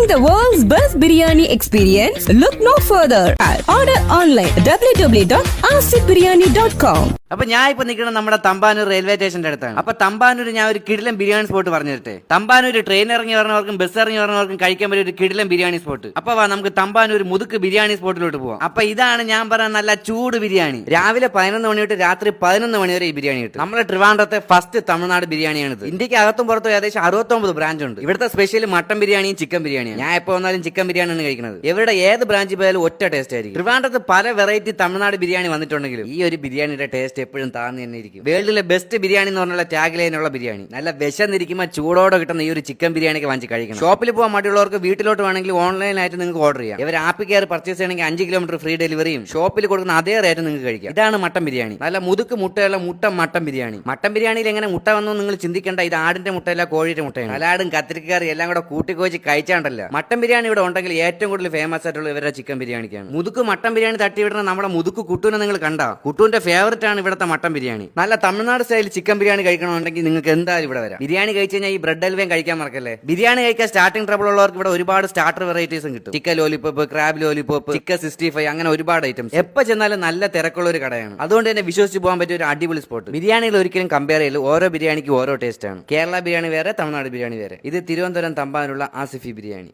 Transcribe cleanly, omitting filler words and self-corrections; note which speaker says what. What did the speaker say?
Speaker 1: Enjoying the world's best biryani experience? Look no further. Order online www.asifbiryani.com.
Speaker 2: അപ്പൊ ഞാൻ ഇപ്പൊ നിൽക്കുന്നത് നമ്മുടെ തമ്പാനൂർ റെയിൽവേ സ്റ്റേഷന്റെ അടുത്താണ്. അപ്പൊ തമ്പാനൂർ ഞാൻ ഒരു കിടിലം ബിരിയാണി സ്പോട്ട് പറഞ്ഞു തരട്ടെ. തമ്പാനൂർ ട്രെയിൻ ഇറങ്ങി വരുന്നവർക്കും ബസ് ഇറങ്ങി വരുന്നവർക്കും കഴിക്കാൻ പറ്റിയ ഒരു കിടിലം ബിരിയാണി സ്പോട്ട്. അപ്പൊ വാ നമുക്ക് തമ്പാനൂർ മുതുക്ക് ബിരിയാണി സ്പോട്ടിലോട്ട് പോവാം. അപ്പൊ ഇതാണ് ഞാൻ പറഞ്ഞ നല്ല ചൂട് ബിരിയാണി. രാവിലെ 11 മണി തൊട്ട് രാത്രി 11 മണി വരെ ഈ ബിരിയാണി കിട്ടും. നമ്മുടെ ട്രിവാൻഡ്രത്തെ ഫസ്റ്റ് തമിഴ്നാട് ബിരിയാണിയാണിത്. ഇന്ത്യക്ക് അകത്തും പുറത്തും ഏകദേശം 69 ബ്രാഞ്ച് ഉണ്ട്. ഇവിടുത്തെ സ്പെഷ്യൽ മട്ടൻ ബിരിയാണിയും ചിക്കൻ ബിരിയാണിയും. ഞാൻ എപ്പോ വന്നാലും ചിക്കൻ ബിരിയാണിയാണ് കഴിക്കുന്നത്. ഇവരുടെ ഏത് ബ്രാഞ്ചിൽ പോയാലും ഒറ്റ ടേസ്റ്റ് ആയിരിക്കും. ട്രിവാൻഡ്രത്ത് പല വെറൈറ്റി തമിഴ്നാട് ബിരിയാണി വന്നിട്ടുണ്ടെങ്കിലും ഈ ഒരു ബിരിയാണിയുടെ ടേസ്റ്റ് എപ്പോഴും താഴ്ന്നു തന്നെ. വേൾഡിലെ ബെസ്റ്റ് ബിരിയാണി എന്ന് പറഞ്ഞുള്ള ടാഗ് ലൈനുള്ള ബിരിയാണി. നല്ല വിശന്നിരിക്കുമ്പോൾ ചൂടോടെ കിട്ടുന്ന ഈ ഒരു ചിക്കൻ ബിരിയാണിക്ക് വാങ്ങിച്ച് കഴിക്കണം. ഷോപ്പിൽ പോകാൻ മടിയുള്ളവർക്ക് വീട്ടിലോട്ട് വേണമെങ്കിൽ ഓൺലൈനായിട്ട് നിങ്ങൾക്ക് ഓർഡർ ചെയ്യാം. ഇവർ ആപ്പിൽ കയറി പർച്ചേസ് ചെയ്യണമെങ്കിൽ 5 കിലോമീറ്റർ ഫ്രീ ഡെലിവറിയും ഷോപ്പിൽ കൊടുക്കുന്ന അതേ റേറ്റ് നിങ്ങൾക്ക് കഴിക്കാം. ഇതാണ് മട്ടൻ ബിരിയാണി. നല്ല മുതുക്ക് മുട്ടയുള്ള മട്ടൻ ബിരിയാണി. മട്ടൻ ബിരിയാണിയിൽ എങ്ങനെ മുട്ട വന്നു നിങ്ങൾ ചിന്തിക്കേണ്ട. ഇത് ആടിന്റെ മുട്ടയല്ല, കോഴിയുടെ മുട്ടയാണ്. സലാഡും കത്തിരിക്കറി എല്ലാം കൂടെ കൂട്ടിക്കോച്ച് കഴിച്ചാണ്ടല്ല. മട്ടൻ ബിരിയാണി ഇവിടെ ഉണ്ടെങ്കിൽ ഏറ്റവും കൂടുതൽ ഫേമസ് ആയിട്ടുള്ള ഇവരുടെ ചിക്കൻ ബിരിയാണിക്കാണ്. മുതുക്ക് മട്ടൻ ബിരിയാണി തട്ടിവിടുന്ന നമ്മുടെ മുതുക്ക് കുട്ടൂനെ നിങ്ങൾ കണ്ട. കുട്ടൂന്റെ ഫേവറേറ്റ് ആണ് ഇവിടുത്തെ മട്ടൻ ബിരിയാണി. നല്ല തമിഴ്നാട് സ്റ്റൈൽ ചിക്കൻ ബിരിയാണി കഴിക്കണമെന്നുണ്ടെങ്കിൽ നിങ്ങൾക്ക് എന്തായാലും ഇവിടെ വരാം. ബിരിയാണി കഴിച്ചു കഴിഞ്ഞാൽ ഈ ബ്രെഡ് ഹൽവയും കഴിക്കാൻ മറക്കല്ലേ. ബിരിയാണി കഴിക്കാൻ സ്റ്റാർട്ടിംഗ് ട്രബിൾ ഉള്ളവർക്ക് ഇവിടെ ഒരുപാട് സ്റ്റാർട്ടർ വെറൈറ്റീസും കിട്ടും. Chicken lollipop, crab lollipop, chicken 65 അങ്ങനെ ഒരുപാട് ഐറ്റംസ്. എപ്പോൾ ചെന്നാലും നല്ല തിരക്കുള്ള ഒരു കടയാണ്. അതുകൊണ്ട് തന്നെ വിശ്വസിച്ച് പോകാൻ പറ്റിയ ഒരു അടിപൊളി സ്പോട്ട്. ബിരിയാണിയിൽ ഒരിക്കലും കമ്പയർ ചെയ്യില്ല. ഓരോ ബിരിയാണിക്കും ഓരോ ടേസ്റ്റ് ആണ്. കേരള ബിരിയാണി വേറെ, തമിഴ്നാട് ബിരിയാണി വേറെ. ഇത് തിരുവനന്തപുരം തമ്പാനുള്ള ആസിഫി ബിരിയാണി.